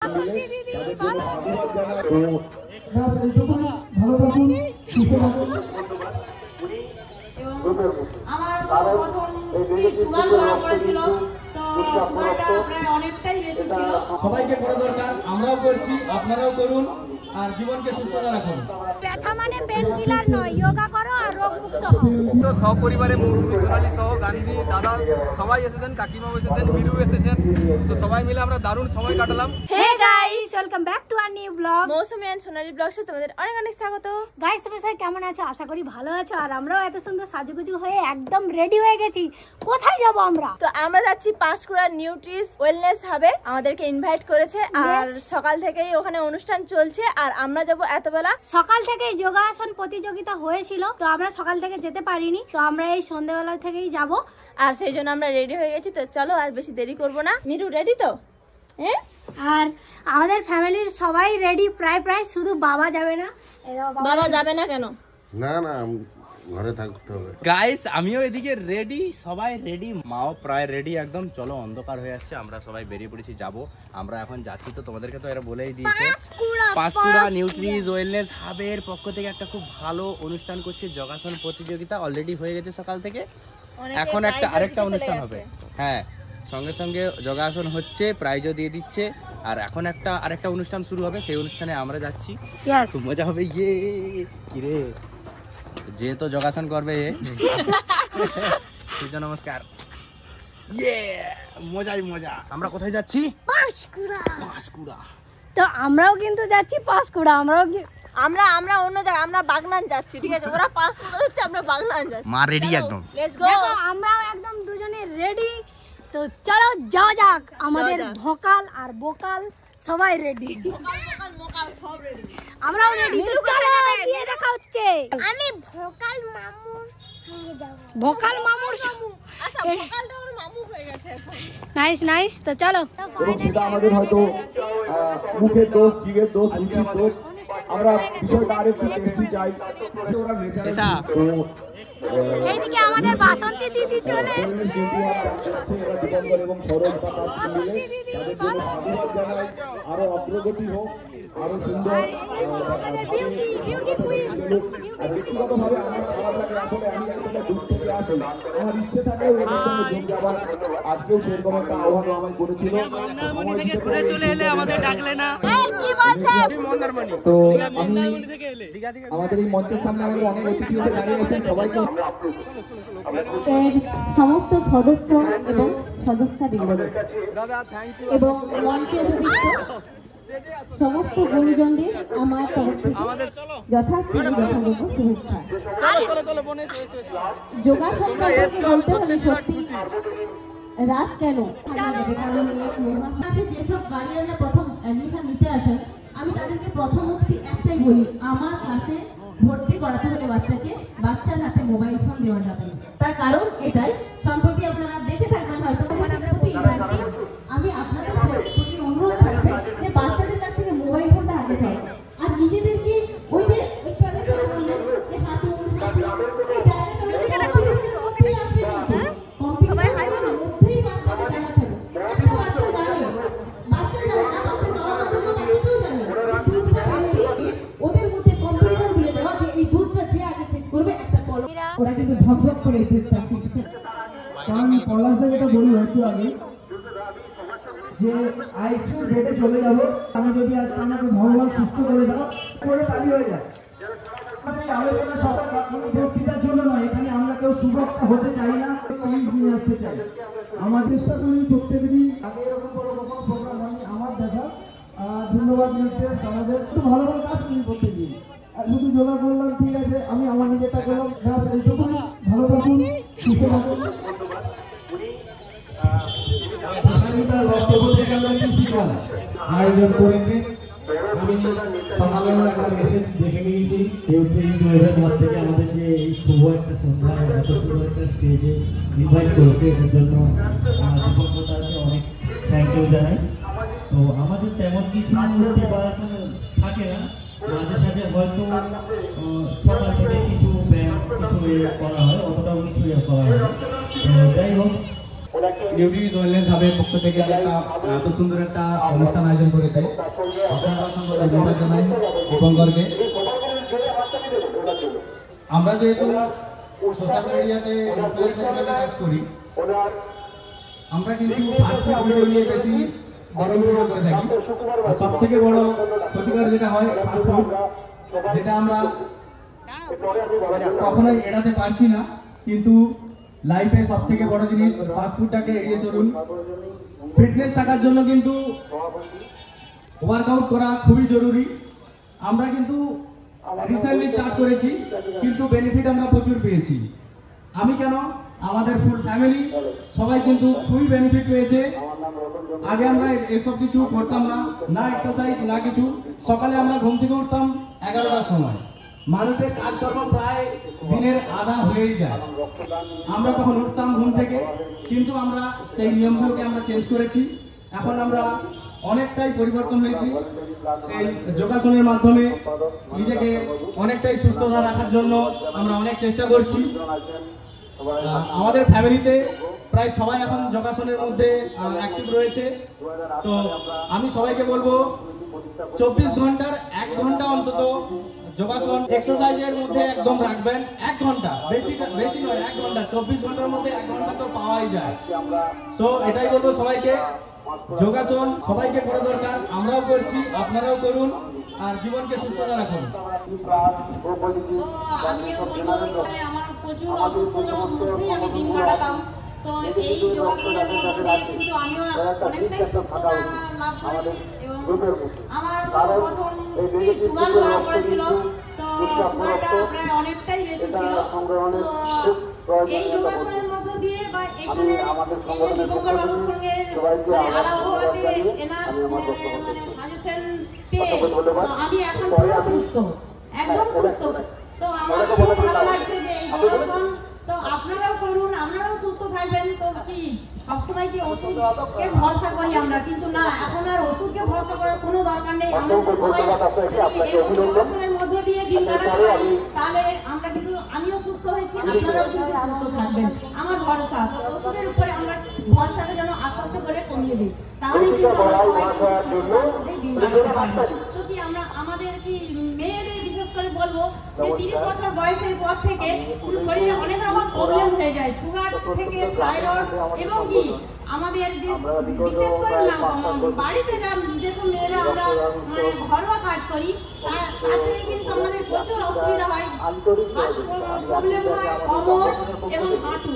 সবাইকে করা দরকার, আমরাও করছি, আপনারাও করুন আর জীবনকে সুস্থ রাখুন। ব্যথা মানে পেন কিলার নয়, যোগা করো আর রোগ মুক্ত হও। তো সপরিবারে মৌসুমী, সোনালী সহ গান্ধী দাদা সবাই এসেছেন, কাকিমাও এসেছেন, মিরু এসেছেন। তো সবাই মিলে আমরা দারুণ সময় কাটালাম। Hey guys, welcome back to our new blog. Mousumi and Sonali ব্লগসে তোমাদের অনেক অনেক স্বাগত। গাইস, তোমরা সবাই কেমন আছো? আশা করি ভালো আছো। আর আমরাও এত সুন্দর সাজুগুজু হয়ে একদম রেডি হয়ে গেছি। কোথায় যাব আমরা? তো আমরা যাচ্ছি পাঁশকুড়া নিউট্রিস ওয়েলনেস হাবে। আমাদেরকে ইনভাইট করেছে আর সকাল থেকেই ওখানে অনুষ্ঠান চলছে। আর আমরা যাব এতবেলা। সকাল থেকেই যোগাসন প্রতিযোগিতা হয়েছিল, তো আমরা সকাল থেকে যেতে পারিনি। তো আমরা এই সন্ধ্যাবেলা থেকেই যাব, আর সেই জন্য আমরা রেডি হয়ে গেছি। তো চলো আর বেশি দেরি করব না। মিরু রেডি তো? হ্যাঁ, আর আমাদের ফ্যামিলির সবাই রেডি প্রায়। শুধু বাবা যাবে না। বাবা যাবে না কেন? না ঘরে থাকতে হবে। গাইস, আমিও এদিকে রেডি, সবাই রেডি, মাও প্রায় রেডি একদম। চলো, অন্ধকার হয়ে আসছে, আমরা সবাই বেরিয়ে পড়েছি, যাব। আমরা এখন যাচ্ছি, তো তোমাদেরকে তো এরা বলেই দিয়েছে, পাঁশকুড়া নিউট্রিস ওয়েলনেস হাবের পক্ষ থেকে একটা খুব ভালো অনুষ্ঠান করছে, যোগাসন প্রতিযোগিতা। অলরেডি হয়ে গেছে সকাল থেকে, এখন আরেকটা অনুষ্ঠান হবে। হ্যাঁ, সঙ্গে সঙ্গে যোগাসন হচ্ছে, প্রাইজও দিয়ে দিচ্ছে। আর এখন আরেকটা অনুষ্ঠান শুরু হবে, সেই অনুষ্ঠানে আমরা যাচ্ছি। খুব মজা হবে। ইয়ে কিরে, যে তো যোগাসন করবে সূর্য নমস্কার। ইয়ে মজাই মজা। আমরা কোথায় যাচ্ছি? পাঁশকুড়া। তো আমরাও কিন্তু যাচ্ছি পাঁশকুড়া। আমরা অন্য জায়গায়, আমরা বাগনান যাচ্ছি, ঠিক আছে? ওরা পাঁশকুড়া যাচ্ছে, আমরা বাগনান যাচ্ছি। মা রেডি একদম। Let's go. দেখো, আমরাও একদম দুজনে রেডি। তো চলো যাওয়া যাক। আমাদের ভোকাল আর বোকাল সবাই রেডি। আমরাও রেডি। তো চলো গিয়ে দেখা হচ্ছে। আমি ভোকাল মামুর সঙ্গে যাব। ভোকাল মামুর? আচ্ছা, ভোকালটা ওর মামু হয়ে গেছে এখন। নাইস। তো চলো। সেটা আমাদের হয়তো মুখের দোষ, জিভের দোষ, রুচির দোষ। আমরা বিষয়টা আরেকটু টেস্টি চাই। ওরা এইদিকে আমাদের বাসন্তী দিদি চলে এসেছে। বাসন্তী দিদি ভালো আছে। আরো অগ্রগতি হোক, আরো সুন্দর। Beauty queen. ব্যক্তিগতভাবে আমার খারাপ লাগে, আসলে আমি একটা দূর থেকে আসি, আমার ইচ্ছে থাকলেও আবার আজকেও সেরকম একটা আহ্বান আমায় করেছিল। ঘুরে চলে এলে আমাদের ডাকলে না। কি বলছে? তো আমি আমাদের এই মঞ্চের সামনে আমাদের অনেক অতিথি এসে দাঁড়িয়ে গেছেন। সবাইকে সমস্ত সদস্য এবং সদস্যবৃন্দ এবং মঞ্চে সমস্ত গুরুজনদের আমার তরফ থেকে যথাযোগ্য শুভেচ্ছা। যোগাসন বলতে সত্যি রাত কেন যেসব গার্ডিয়ানরা প্রথম অ্যাডমিশন নিতে আসেন, আমি তাদেরকে প্রথম একটাই বলি, আমার ক্লাসে ভর্তি করাতে হলে বাচ্চার হাতে মোবাইল ফোন দেওয়া যাবে না। তার কারণ এটাই, সম্প্রতি আপনারা দেখে থাকবেন হয়তো, আমি আপনাদের প্রতি অনুরোধ থাকবে যে বাচ্চাদের কাছ থেকে মোবাইল ফোনটা হাতে চাই। আর নিজেদেরকে ওই যে একটু আগে বললেন যে হাতে সবাই হাই বলো, মধ্যেই বাচ্চাদের দেখাতে হবে। একটা বাচ্চা জানে, বাচ্চা জানে না, বাচ্চা বাবা মাদের মতো কেউ জানে। ওদের মধ্যে কম্পিটিশন দিয়ে দেওয়া যে এই দুধটা যে আগে শেষ করবে একটা কল, ওরা কিন্তু ধকধক করে এই দুধটা কিনছে। কারণ পলাশদা যেটা বললো একটু আগে, যে আইসিইউ বেডে চলে যাবো, আমি যদি আজ আমাকে ভগবান সুস্থ করে দাও, করে তালি হয়ে যায়। আলোচনা সবাই বক্তৃতার জন্য নয়, এখানে আমরা কেউ সুবক্তা হতে চাই না, চেঞ্জ নিয়ে আসতে চাই। আমার চেষ্টা করি প্রত্যেকদিন, আগে এরকম বড় কখনো প্রোগ্রাম হয়নি আমার দেখা। ধন্যবাদ নির্দেশ, আমাদের একটু ভালো ভালো কাজ করি প্রত্যেকদিন। আর শুধু যোগা করলাম, ঠিক আছে, আমি আমার নিজেরটা করলাম, এইটুকুই। ভালো থাকুন, সুস্থ থাকুন। আয়োজন করেছে, আমি সকালবেলা একটা মেসেজ দেখে নিয়েছি থেকে আমাদেরকে এই শুভ একটা সন্ধ্যায় এত শুভ একটা স্টেজে ইনভাইট করেছে, এর জন্য অনেক থ্যাংক ইউ জানাই। তো আমাদের তেমন কিছু প্রিপারেশন থাকে না, মাঝে সাঝে হয়তো সকাল থেকে কিছু ব্যায়াম কিছু করা হয়, অতটাও কিছু করা হয়। যাই হোক, নিউট্রিজ ওয়েলনেস হাবের পক্ষ থেকে এত সুন্দর একটা অনুষ্ঠান আয়োজন করেছে, ধন্যবাদ জানাই দীপঙ্করকে। আমরা যেহেতু সোশ্যাল মিডিয়াতে ইনফ্লুয়েন্সার হিসেবে কাজ করি, আমরা কিন্তু ফাস্ট ফুড ভিডিও নিয়ে বেশি বড় ভিডিও করে থাকি। সব থেকে বড় ক্ষতিকর যেটা হয় ফাস্ট ফুড, যেটা আমরা কখনোই এড়াতে পারছি না, কিন্তু লাইফে সব থেকে বড় জিনিস ফাস্ট ফুডটাকে এড়িয়ে চলুন। ফিটনেস থাকার জন্য কিন্তু ওয়ার্কআউট করা খুবই জরুরি। আমরা কিন্তু রিসেন্টলি স্টার্ট করেছি, কিন্তু বেনিফিট আমরা প্রচুর পেয়েছি। আমি কেন, আমাদের ফুল ফ্যামিলি সবাই কিন্তু খুবই বেনিফিট পেয়েছে। আগে আমরা এসব কিছু করতাম না, না এক্সারসাইজ না কিছু। সকালে আমরা ঘুম থেকে উঠতাম 11টার সময়, মানুষের কাজকর্ম প্রায় দিনের আধা হয়েই যায়। আমরা তখন উঠতাম ঘুম থেকে, কিন্তু আমরা সেই নিয়মগুলোকে আমরা চেঞ্জ করেছি। এখন আমরা অনেকটাই পরিবর্তন হয়েছি। এই যোগাসনের মাধ্যমে নিজেকে অনেকটাই সুস্থতা রাখার জন্য আমরা অনেক চেষ্টা করছি। আমাদের ফ্যামিলিতে প্রায় সবাই এখন যোগাসনের মধ্যে অ্যাক্টিভ রয়েছে। তো আমি সবাইকে বলবো 24 ঘন্টার 1 ঘন্টা অন্তত যোগাসন এক্সারসাইজের মধ্যে একদম রাখবেন। 1 ঘন্টা, বেশি নয়, 1 ঘন্টা। 24 ঘন্টার মধ্যে 1 ঘন্টা তো পাওয়াই যায়। তো এটাই বলবো সবাইকে, যোগাসন সবাইকে করা দরকার। আমরাও করছি, আপনারাও করুন, আর জীবনকে সুস্থ রাখুন। আমার প্রচুর অসুস্থতার মধ্যেই আমি দিন কাটাতাম। তো এই যোগাসনের মধ্যে কিন্তু আমিও অনেকটাই সুস্থতা লাভ করেছি। এবং আমার প্রথম সুগার ধরা পড়েছিল, তো সুগারটা প্রায় অনেকটাই বেশি ছিল। তো এই যোগাসনের মধ্য দিয়ে বা এখানে দীপঙ্কর বাবুর সঙ্গে আলাপ হওয়াতে এনার সাজেশন পেয়ে আমি এখন পুরো সুস্থ, একদম সুস্থ। তো আমার খুব ভালো লাগছে যে এই যোগাসন তো আপনারাও করুন, আপনারাও সুস্থ থাকবেন। তো কি সবসময় কি ওষুধকে ভরসা করি আমরা, কিন্তু না, এখন আর ওষুধকে ভরসা করার কোনো দরকার নেই। আমরা যোগাসনের মধ্য দিয়ে দিন কাটাতে পারি, তাহলে আমরা কিন্তু আমিও সুস্থ হয়েছি, আপনারাও কিন্তু সুস্থ থাকবেন। আমার ভরসা, তো ওষুধের উপরে আমরা ভরসাটা যেন আস্তে আস্তে করে কমিয়ে দিই, তাহলে কিন্তু আমরা সবাই দিন কাটাতে পারি। তো কি আমরা আমাদের কি মেয়েদের বিশেষ করে বলবো যে 30 বছর বয়সের পর থেকে শরীরে অনেক রকম প্রবলেম হয়ে যায়, সুগার থেকে থাইরয়েড, এবং কি আমাদের যে বিশেষ করে বাড়িতে যেসব মেয়েরা আমরা মানে ঘরোয়া কাজ করি, তার থেকে কিন্তু আমাদের প্রচুর অসুবিধা হয়, প্রবলেম হয় কোমর এবং হাঁটু।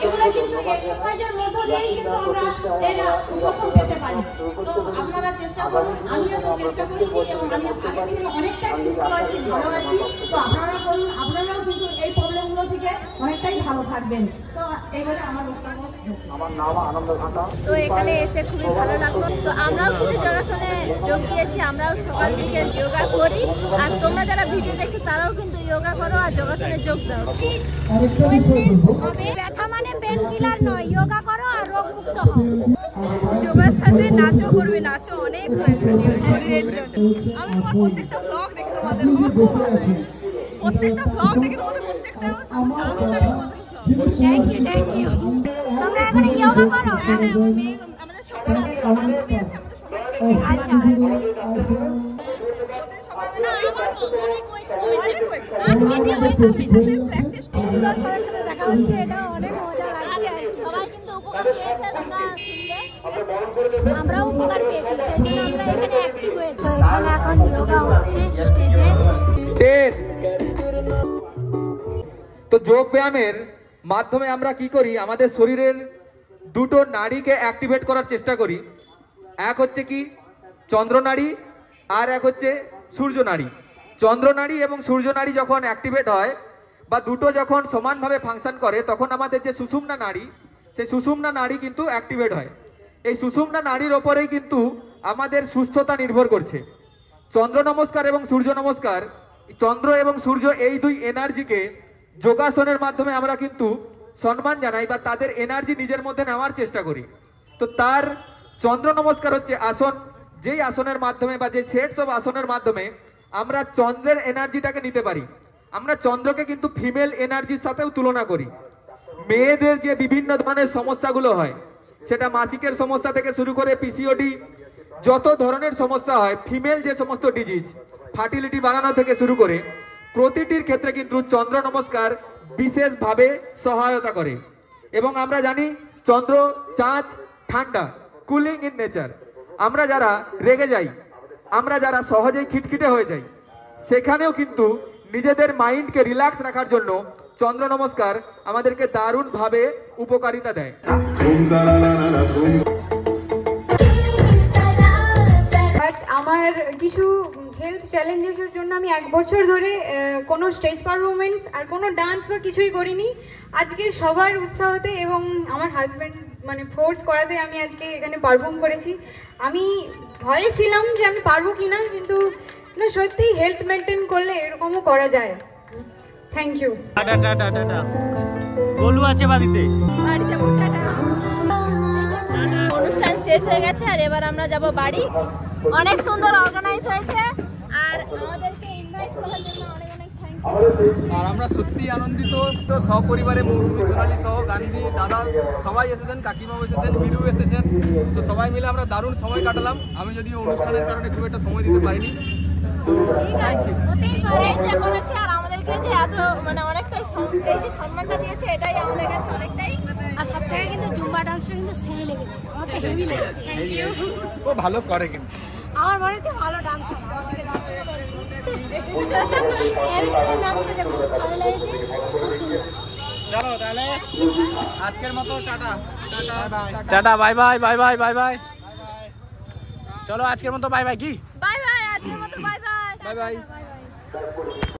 এগুলো কিন্তু এক্সারসাইজের মধ্য দিয়েই কিন্তু আমরা এর উপশম পেতে পারি। তো আপনারা চেষ্টা করুন, আমিও তো চেষ্টা করছি, এবং আমি আগে থেকে অনেকটাই সুস্থ আছি, ভালো আছি। তো আপনারা করুন, আপনারাও কিন্তু এই প্রবলেমগুলো থেকে অনেকটাই ভালো থাকবেন। তো এবারে আমার বক্তব্য। আমার নাম আনন্দ ঘাটা। তো এখানে এসে খুবই ভালো লাগলো। তো আমরাও কিন্তু যোগাসনে যোগ দিয়েছি, আমরাও সকাল বিকেল যোগা করি। আর তোমরা যারা ভিডিও দেখছো তারাও কিন্তু যোগা করো আর যোগাসনে যোগ দাও। ব্যথা মানে পেন কিলার নয়, যোগা করো আর রোগ মুক্ত হও। যোগার সাথে নাচও করবে, নাচও অনেক শরীরের জন্য। আমি তোমার প্রত্যেকটা ব্লগ দেখি, তোমাদের আমার খুব ভালো লাগে। প্রত্যেকটা ব্লগ দেখি তোমাদের, প্রত্যেকটা আমার দারুণ লাগে তোমাদের ব্লগ। Thank you. তোমরা এখন যোগা করো? হ্যাঁ, আমাদের সবার বান্ধবী আছে, আমাদের সবাই আচ্ছা, সবার সাথে দেখা হচ্ছে, এটা অনেক মজা লাগছে। সবাই কিন্তু উপকার পেয়েছে, তোমরা শুনলে। আমরাও উপকার পেয়েছি, সেই জন্য আমরা এখানে অ্যাক্টিভ হয়েছি। এখানে এখন যোগা হচ্ছে স্টেজে। তো যোগ ব্যায়ামের মাধ্যমে আমরা কি করি, আমাদের শরীরের দুটো নাড়িকে অ্যাক্টিভেট করার চেষ্টা করি। এক হচ্ছে কি চন্দ্রনাড়ি, আর এক হচ্ছে সূর্যনাড়ি। চন্দ্রনাড়ি এবং সূর্যনাড়ি যখন অ্যাক্টিভেট হয় বা দুটো যখন সমানভাবে ফাংশন করে, তখন আমাদের যে সুষুম্না নাড়ি, সেই সুষুম্না নাড়ি কিন্তু অ্যাক্টিভেট হয়। এই সুষুম্না নাড়ির ওপরেই কিন্তু আমাদের সুস্থতা নির্ভর করছে। চন্দ্র নমস্কার এবং সূর্য নমস্কার, চন্দ্র এবং সূর্য এই দুই এনার্জিকে যোগাসনের মাধ্যমে আমরা কিন্তু সম্মান জানাই বা তাদের এনার্জি নিজের মধ্যে নেওয়ার চেষ্টা করি। তো তার চন্দ্র নমস্কার হচ্ছে আসন, যেই আসনের মাধ্যমে বা যে সেটস অফ আসনের মাধ্যমে আমরা চন্দ্রের এনার্জিটাকে নিতে পারি। আমরা চন্দ্রকে কিন্তু ফিমেল এনার্জির সাথেও তুলনা করি। মেয়েদের যে বিভিন্ন ধরনের সমস্যাগুলো হয়, সেটা মাসিকের সমস্যা থেকে শুরু করে পিসিওডি, যত ধরনের সমস্যা হয়, ফিমেল যে সমস্ত ডিজিজ, ফার্টিলিটি বাড়ানো থেকে শুরু করে প্রতিটির ক্ষেত্রে কিন্তু চন্দ্র নমস্কার বিশেষভাবে সহায়তা করে। এবং আমরা জানি চন্দ্র, চাঁদ ঠান্ডা, কুলিং ইন নেচার। আমরা যারা রেগে যাই, আমরা যারা সহজেই খিটখিটে হয়ে যাই, সেখানেও কিন্তু নিজেদের মাইন্ডকে রিল্যাক্স রাখার জন্য চন্দ্র নমস্কার আমাদেরকে দারুণভাবে উপকারিতা দেয়। বাট আমার কিছু হেলথ চ্যালেঞ্জেসের জন্য আমি 1 বছর ধরে কোনো স্টেজ পারফরমেন্স আর কোনো ডান্স বা কিছুই করিনি। আজকে সবার উৎসাহতে এবং আমার হাজব্যান্ড মানে ফোর্স করাতে আমি আজকে এখানে পারফর্ম করেছি। আমি ভয়ে ছিলাম যে আমি পারবো কি না, কিন্তু না, সত্যি হেলথ মেনটেন করলে এরকমও করা যায়। Thank you. গোলু আছে বাড়িতে। বাড়ি যাবো, টাটা। অনুষ্ঠান শেষ হয়ে গেছে আর এবার আমরা যাব বাড়ি। অনেক সুন্দর অর্গানাইজ হয়েছে আর আমাদেরকে ইনভাইট করার জন্য অনেক অনেক থ্যাংক ইউ। আর আমরা সত্যি আনন্দিত, তো সপরিবারে মৌসুমী, সোনালী সহ গান্ধী দাদা সবাই এসেছেন, কাকিমাও এসেছেন, মিরু এসেছেন। তো সবাই মিলে আমরা দারুণ সময় কাটালাম। আমি যদি অনুষ্ঠানের কারণে খুব একটা সময় দিতে পারিনি, তো করেছি আর আমাদেরকে যে এত মানে অনেকটাই এই যে সম্মানটা দিয়েছে, এটাই আমাদের কাছে অনেকটাই। আর সব থেকে কিন্তু জুম্বা ডান্সটা কিন্তু সেই লেগেছে, আমার তো হেভি লেগেছে। Thank you. ও ভালো করে কিন্তু, আমার মনে হচ্ছে ভালো ডান্স হচ্ছে। ভালো লেগেছে, খুব সুন্দর। চলো তাহলে আজকের মতো tata. Tata, bye bye, bye bye, bye bye. চলো আজকের মতো বাই বাই। কি বাই বাই, আজকের মতো বাই বাই, বাই বাই।